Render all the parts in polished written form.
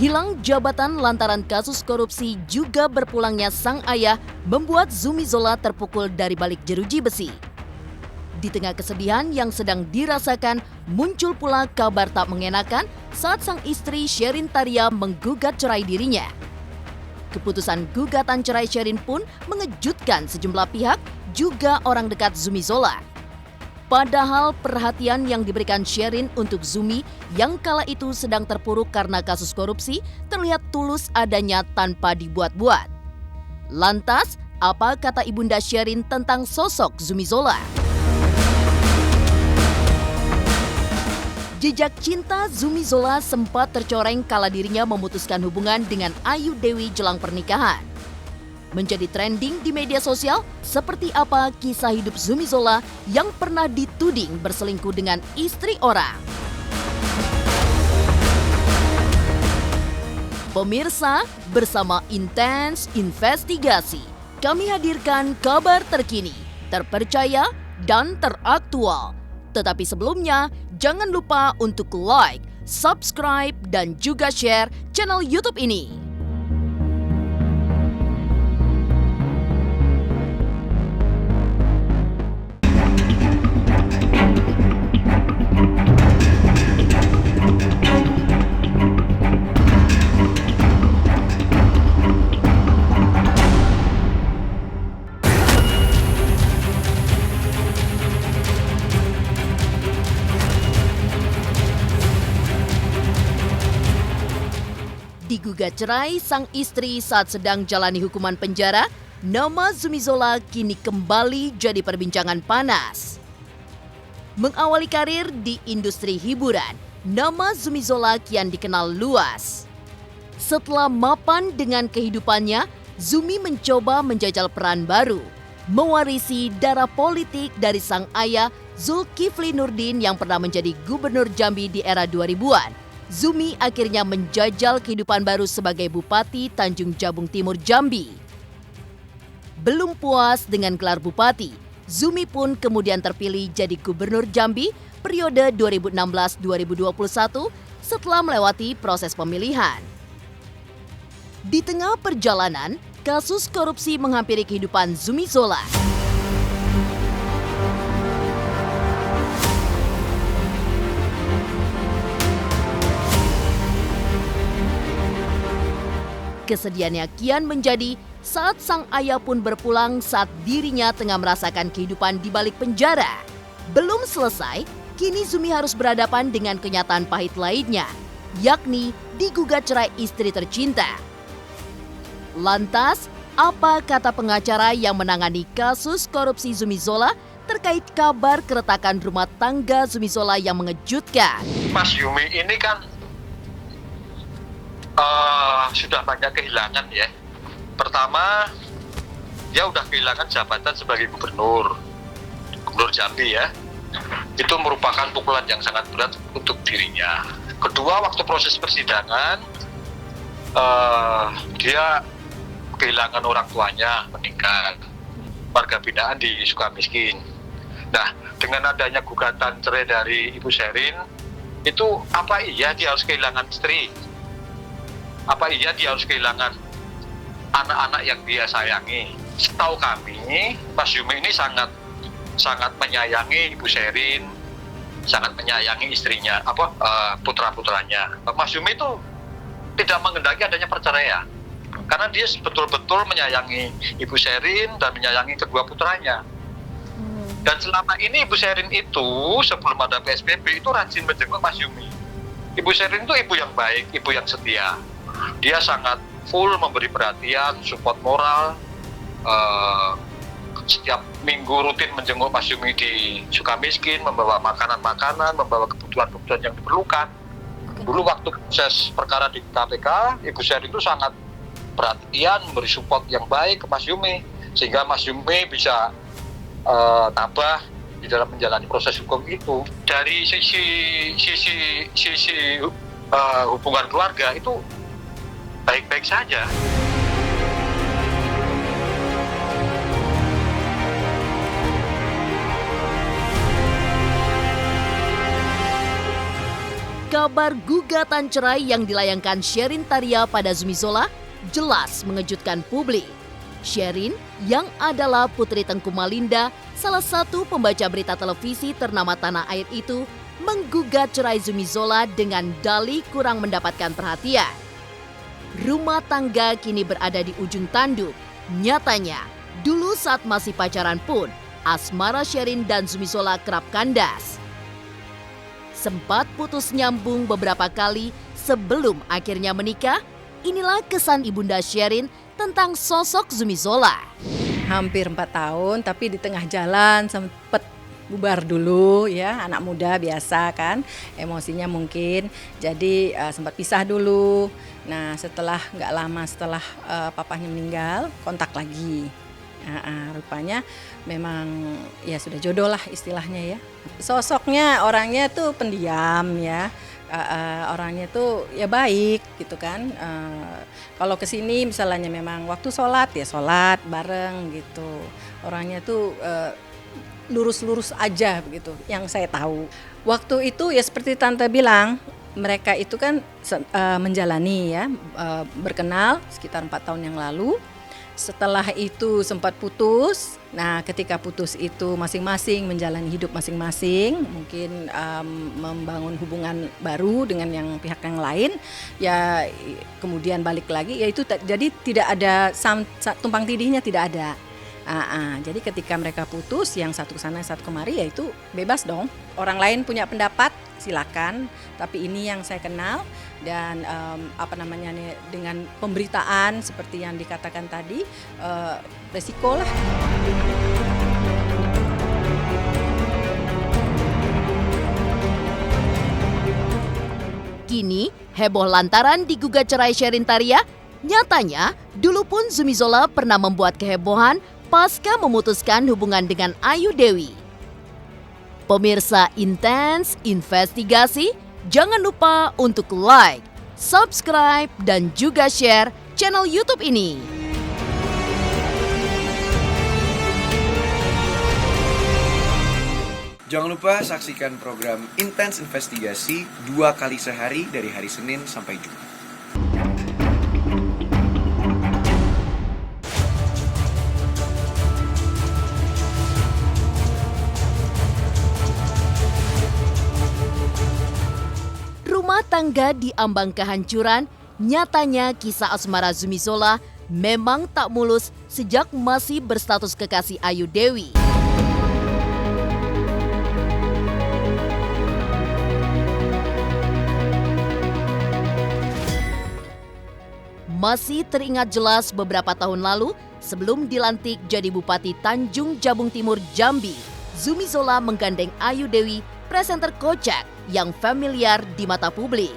Hilang jabatan lantaran kasus korupsi juga berpulangnya sang ayah membuat Zumi Zola terpukul dari balik jeruji besi. Di tengah kesedihan yang sedang dirasakan, muncul pula kabar tak mengenakan saat sang istri Sherin Taria menggugat cerai dirinya. Keputusan gugatan cerai Sherin pun mengejutkan sejumlah pihak, juga orang dekat Zumi Zola. Padahal perhatian yang diberikan Sherin untuk Zumi yang kala itu sedang terpuruk karena kasus korupsi terlihat tulus adanya tanpa dibuat-buat. Lantas, apa kata ibunda Sherin tentang sosok Zumi Zola? Jejak cinta Zumi Zola sempat tercoreng kala dirinya memutuskan hubungan dengan Ayu Dewi jelang pernikahan. Menjadi trending di media sosial seperti apa kisah hidup Zumi Zola yang pernah dituding berselingkuh dengan istri orang. Pemirsa, bersama Intens Investigasi, kami hadirkan kabar terkini, terpercaya, dan teraktual. Tetapi sebelumnya, jangan lupa untuk like, subscribe, dan juga share channel YouTube ini. Digugat cerai sang istri saat sedang jalani hukuman penjara, nama Zumi Zola kini kembali jadi perbincangan panas. Mengawali karir di industri hiburan, nama Zumi Zola kian dikenal luas. Setelah mapan dengan kehidupannya, Zumi mencoba menjajal peran baru, mewarisi darah politik dari sang ayah Zulkifli Nurdin yang pernah menjadi gubernur Jambi di era 2000-an. Zumi akhirnya menjajal kehidupan baru sebagai Bupati Tanjung Jabung Timur Jambi. Belum puas dengan gelar Bupati, Zumi pun kemudian terpilih jadi Gubernur Jambi periode 2016-2021 setelah melewati proses pemilihan. Di tengah perjalanan, kasus korupsi menghampiri kehidupan Zumi Zola. Kesedihannya kian menjadi saat sang ayah pun berpulang saat dirinya tengah merasakan kehidupan di balik penjara. Belum selesai, kini Zumi harus berhadapan dengan kenyataan pahit lainnya, yakni digugat cerai istri tercinta. Lantas, apa kata pengacara yang menangani kasus korupsi Zumi Zola terkait kabar keretakan rumah tangga Zumi Zola yang mengejutkan? Mas Zumi ini kan sudah banyak kehilangan ya. Pertama, dia udah kehilangan jabatan sebagai gubernur Jambi ya. Itu merupakan pukulan yang sangat berat untuk dirinya. Kedua, waktu proses persidangan, dia kehilangan orang tuanya, meninggal. Warga binaan di Sukamiskin. Nah, dengan adanya gugatan cerai dari Ibu Sherin, itu apa iya dia harus kehilangan istri? Apa iya dia harus kehilangan anak-anak yang dia sayangi? Setahu kami, Mas Zumi ini sangat menyayangi Ibu Sherin, sangat menyayangi istrinya, putra-putranya. Mas Zumi itu tidak menghendaki adanya perceraian, karena dia betul-betul menyayangi Ibu Sherin dan menyayangi kedua putranya. Dan selama ini Ibu Sherin itu sebelum ada PSBB itu rajin menjenguk Mas Zumi. Ibu Sherin itu ibu yang baik, ibu yang setia. Dia sangat full memberi perhatian, support moral. Setiap minggu rutin menjenguk Mas Zumi di Sukamiskin, membawa makanan-makanan, membawa kebutuhan-kebutuhan yang diperlukan. Dulu waktu proses perkara di KPK, Ibu Sherin itu sangat perhatian, memberi support yang baik ke Mas Zumi, sehingga Mas Zumi bisa tabah di dalam menjalani proses hukum itu. Dari sisi hubungan keluarga itu baik-baik saja. Kabar gugatan cerai yang dilayangkan Sherin Taria pada Zumi Zola jelas mengejutkan publik. Sherin yang adalah putri Tengku Malinda, salah satu pembaca berita televisi ternama tanah air itu, menggugat cerai Zumi Zola dengan dalih kurang mendapatkan perhatian. Rumah tangga kini berada di ujung tanduk. Nyatanya, dulu saat masih pacaran pun, asmara Sherin dan Zumi Zola kerap kandas. Sempat putus nyambung beberapa kali sebelum akhirnya menikah. Inilah kesan Ibunda Sherin tentang sosok Zumi Zola. Hampir 4 tahun, tapi di tengah jalan sempet bubar dulu ya, anak muda biasa kan, emosinya mungkin, jadi sempat pisah dulu. Nah nggak lama setelah papahnya meninggal, kontak lagi. Rupanya memang ya sudah jodoh lah istilahnya ya. Sosoknya orangnya tuh pendiam ya, orangnya tuh ya baik gitu kan. Kalau kesini misalnya memang waktu sholat ya sholat bareng gitu. Orangnya tuh lurus-lurus aja begitu yang saya tahu. Waktu itu ya seperti Tante bilang, mereka itu kan menjalani ya, berkenal sekitar 4 tahun yang lalu. Setelah itu sempat putus. Nah ketika putus itu masing-masing menjalani hidup masing-masing, mungkin membangun hubungan baru dengan yang pihak yang lain. Ya kemudian balik lagi, ya itu jadi tidak ada tumpang tindihnya, tidak ada. Jadi ketika mereka putus, yang satu kesana satu kemari, ya itu bebas dong. Orang lain punya pendapat silakan, tapi ini yang saya kenal dan dengan pemberitaan seperti yang dikatakan tadi, resiko lah. Kini heboh lantaran digugat cerai Sherin Taria. Nyatanya dulu pun Zumi Zola pernah membuat kehebohan pasca memutuskan hubungan dengan Ayu Dewi. Pemirsa Intens Investigasi, jangan lupa untuk like, subscribe, dan juga share channel YouTube ini. Jangan lupa saksikan program Intens Investigasi 2 kali sehari dari hari Senin sampai Jumat. Rumah tangga di ambang kehancuran, nyatanya kisah asmara Zumi Zola memang tak mulus sejak masih berstatus kekasih Ayu Dewi. Masih teringat jelas beberapa tahun lalu, sebelum dilantik jadi Bupati Tanjung Jabung Timur, Jambi, Zumi Zola menggandeng Ayu Dewi, presenter kocak yang familiar di mata publik.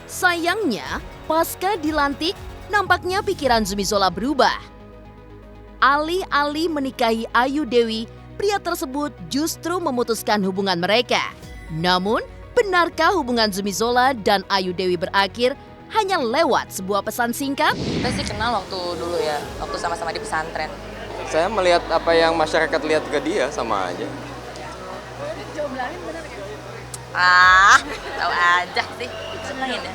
Sayangnya, pasca dilantik, nampaknya pikiran Zumi Zola berubah. Alih-alih menikahi Ayu Dewi, pria tersebut justru memutuskan hubungan mereka. Namun, benarkah hubungan Zumi Zola dan Ayu Dewi berakhir hanya lewat sebuah pesan singkat? Kita sih kenal waktu dulu ya, waktu sama-sama di pesantren. Saya melihat apa yang masyarakat lihat ke dia sama aja. Tahu aja sih. Senengin ya.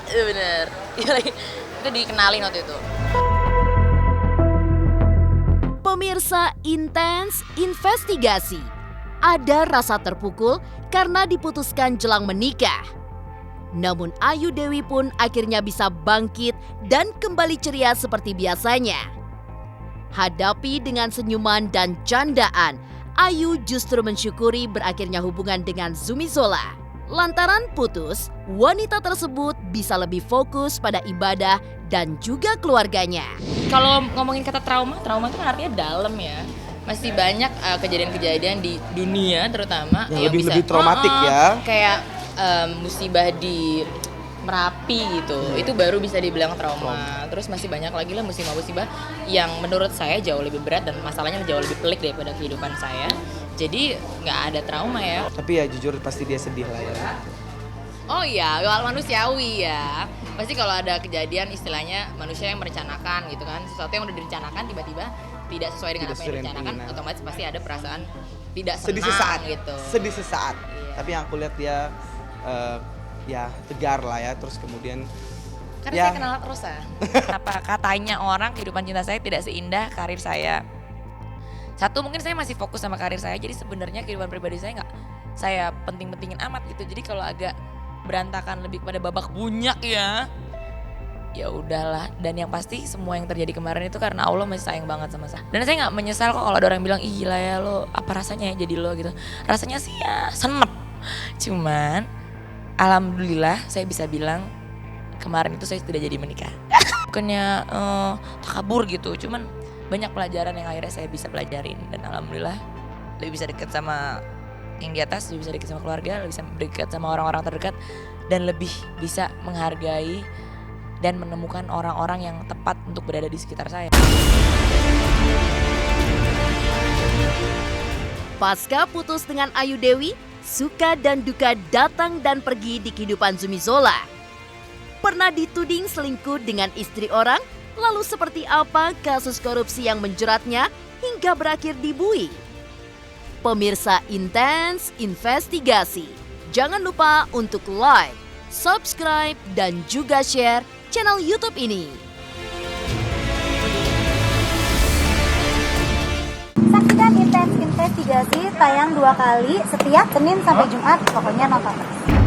Iya bener. Iya lagi. Itu dikenalin waktu itu. Pemirsa Intens Investigasi, ada rasa terpukul karena diputuskan jelang menikah. Namun Ayu Dewi pun akhirnya bisa bangkit dan kembali ceria seperti biasanya. Hadapi dengan senyuman dan candaan, Ayu justru mensyukuri berakhirnya hubungan dengan Zumi Zola. Lantaran putus, wanita tersebut bisa lebih fokus pada ibadah dan juga keluarganya. Kalau ngomongin kata trauma itu kan artinya dalam ya. Masih banyak kejadian-kejadian di dunia terutama yang lebih traumatik ya. Kayak musibah di Merapi gitu, itu baru bisa dibilang trauma. Terus masih banyak lagi lah musibah-musibah yang menurut saya jauh lebih berat dan masalahnya jauh lebih pelik daripada kehidupan saya. Jadi nggak ada trauma ya. Tapi ya jujur pasti dia sedih lah ya. Oh iya, manusiawi ya. Pasti kalau ada kejadian istilahnya manusia yang merencanakan gitu kan, sesuatu yang udah direncanakan tiba-tiba tidak sesuai dengan apa yang direncanakan, otomatis pasti ada perasaan tidak senang sedih sesaat gitu. Sedih sesaat. Iya. tapi yang aku lihat dia ya tegar lah ya, terus kemudian Karena ya, saya kenal Rosa. Apa katanya orang kehidupan cinta saya tidak seindah karir saya. Satu, mungkin saya masih fokus sama karir saya, jadi sebenarnya kehidupan pribadi saya nggak saya penting-pentingin amat gitu. Jadi kalau agak berantakan lebih pada babak bunyak ya udahlah. Dan yang pasti semua yang terjadi kemarin itu karena Allah masih sayang banget sama saya. Dan saya nggak menyesal kok kalau ada orang bilang, ih gila ya lo, apa rasanya ya jadi lo gitu. Rasanya sih ya senep. Cuman alhamdulillah saya bisa bilang kemarin itu saya tidak jadi menikah. Bukannya takabur gitu, cuman banyak pelajaran yang akhirnya saya bisa pelajarin. Dan alhamdulillah lebih bisa dekat sama yang di atas, lebih bisa dekat sama keluarga, lebih bisa dekat sama orang-orang terdekat, dan lebih bisa menghargai dan menemukan orang-orang yang tepat untuk berada di sekitar saya. Pasca putus dengan Ayu Dewi, suka dan duka datang dan pergi di kehidupan Zumi Zola. Pernah dituding selingkuh dengan istri orang, lalu seperti apa kasus korupsi yang menjeratnya hingga berakhir dibui? Pemirsa Intens Investigasi, jangan lupa untuk like, subscribe, dan juga share channel YouTube ini. Saksikan Intens Investigasi tayang 2 kali setiap Senin sampai Jumat, pokoknya nonton terus.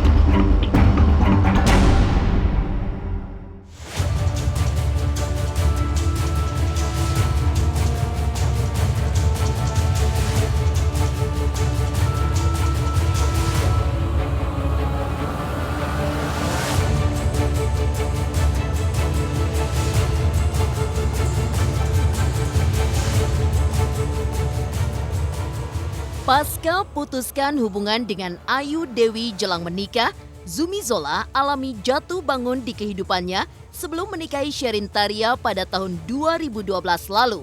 Pasca putuskan hubungan dengan Ayu Dewi jelang menikah, Zumi Zola alami jatuh bangun di kehidupannya sebelum menikahi Sherin Taria pada tahun 2012 lalu.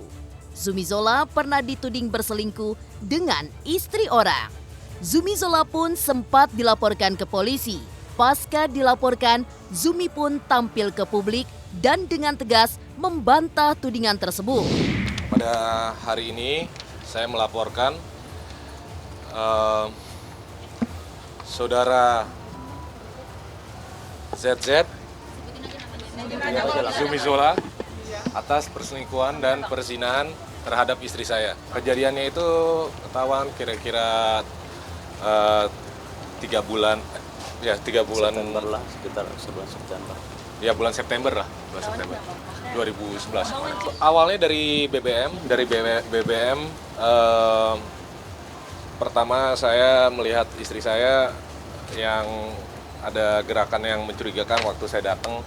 Zumi Zola pernah dituding berselingkuh dengan istri orang. Zumi Zola pun sempat dilaporkan ke polisi. Pasca dilaporkan, Zumi pun tampil ke publik dan dengan tegas membantah tudingan tersebut. Pada hari ini saya melaporkan saudara ZZ Zumi Zola atas perselingkuhan dan perzinahan terhadap istri saya. Kejadiannya itu ketahuan kira-kira 3 bulan, ya 3 bulan September lah, sekitar 11 September. Ya bulan September lah, bulan September 2011. Awalnya dari BBM. Pertama saya melihat istri saya yang ada gerakan yang mencurigakan waktu saya datang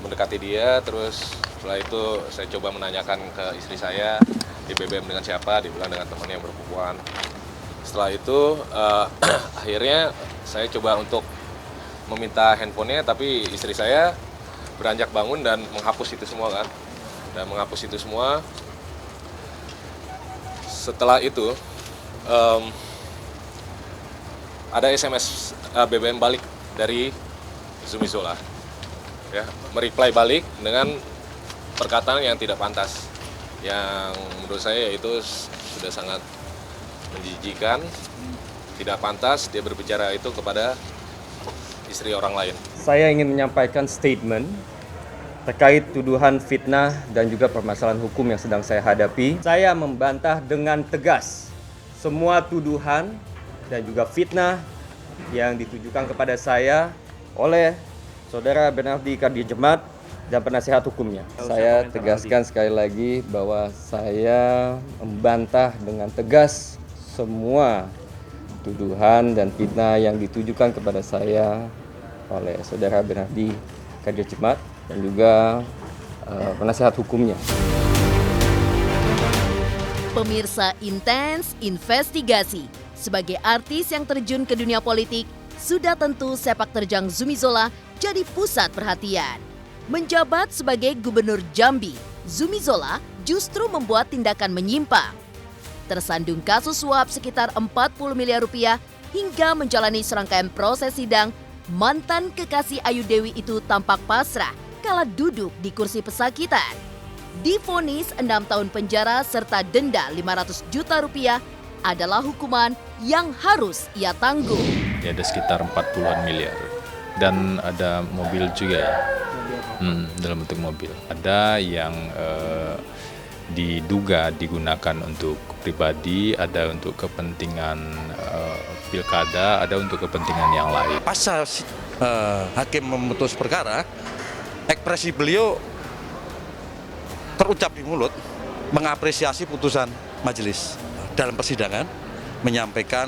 mendekati dia. Terus setelah itu saya coba menanyakan ke istri saya di BBM dengan siapa, dibilang dengan teman yang berhubungan. Setelah itu akhirnya saya coba untuk meminta handphonenya, tapi istri saya beranjak bangun dan menghapus itu semua kan. Dan menghapus itu semua. Setelah itu ada SMS BBM balik dari Zumi Zola, ya, mereply balik dengan perkataan yang tidak pantas, yang menurut saya itu sudah sangat menjijikan, tidak pantas dia berbicara itu kepada istri orang lain. Saya ingin menyampaikan statement terkait tuduhan fitnah dan juga permasalahan hukum yang sedang saya hadapi. Saya membantah dengan tegas semua tuduhan dan juga fitnah yang ditujukan kepada saya oleh Saudara Bernardi Kardiajemat dan penasihat hukumnya. Saya tegaskan sekali lagi bahwa saya membantah dengan tegas semua tuduhan dan fitnah yang ditujukan kepada saya oleh Saudara Bernardi Kardiajemat dan juga penasihat hukumnya. Pemirsa Intens Investigasi, sebagai artis yang terjun ke dunia politik, sudah tentu sepak terjang Zumi Zola jadi pusat perhatian. Menjabat sebagai Gubernur Jambi, Zumi Zola justru membuat tindakan menyimpang. Tersandung kasus suap sekitar 40 miliar rupiah hingga menjalani serangkaian proses sidang, mantan kekasih Ayu Dewi itu tampak pasrah kala duduk di kursi pesakitan. Divonis 6 tahun penjara serta denda 500 juta rupiah adalah hukuman yang harus ia tanggung. Ya, ada sekitar 40-an miliar. Dan ada mobil juga ya, dalam bentuk mobil. Ada yang diduga digunakan untuk pribadi, ada untuk kepentingan pilkada, ada untuk kepentingan yang lain. Pasal hakim memutus perkara, ekspresi beliau terucap di mulut mengapresiasi putusan majelis dalam persidangan, menyampaikan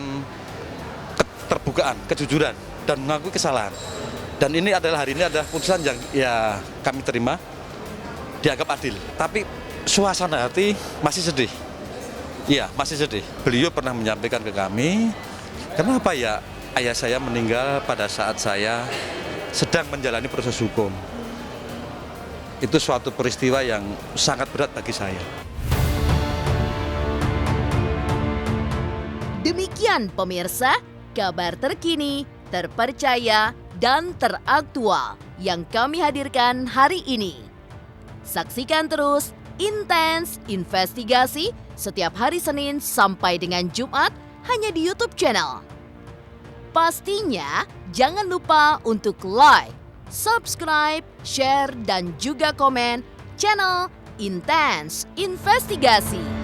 keterbukaan, kejujuran, dan mengakui kesalahan. Dan ini adalah hari ini adalah putusan yang ya kami terima, dianggap adil. Tapi suasana hati masih sedih. Iya, masih sedih. Beliau pernah menyampaikan ke kami, kenapa ya ayah saya meninggal pada saat saya sedang menjalani proses hukum. Itu suatu peristiwa yang sangat berat bagi saya. Demikian pemirsa, kabar terkini, terpercaya, dan teraktual yang kami hadirkan hari ini. Saksikan terus Intens Investigasi setiap hari Senin sampai dengan Jumat hanya di YouTube channel. Pastinya jangan lupa untuk like, subscribe, share, dan juga komen channel Intens Investigasi.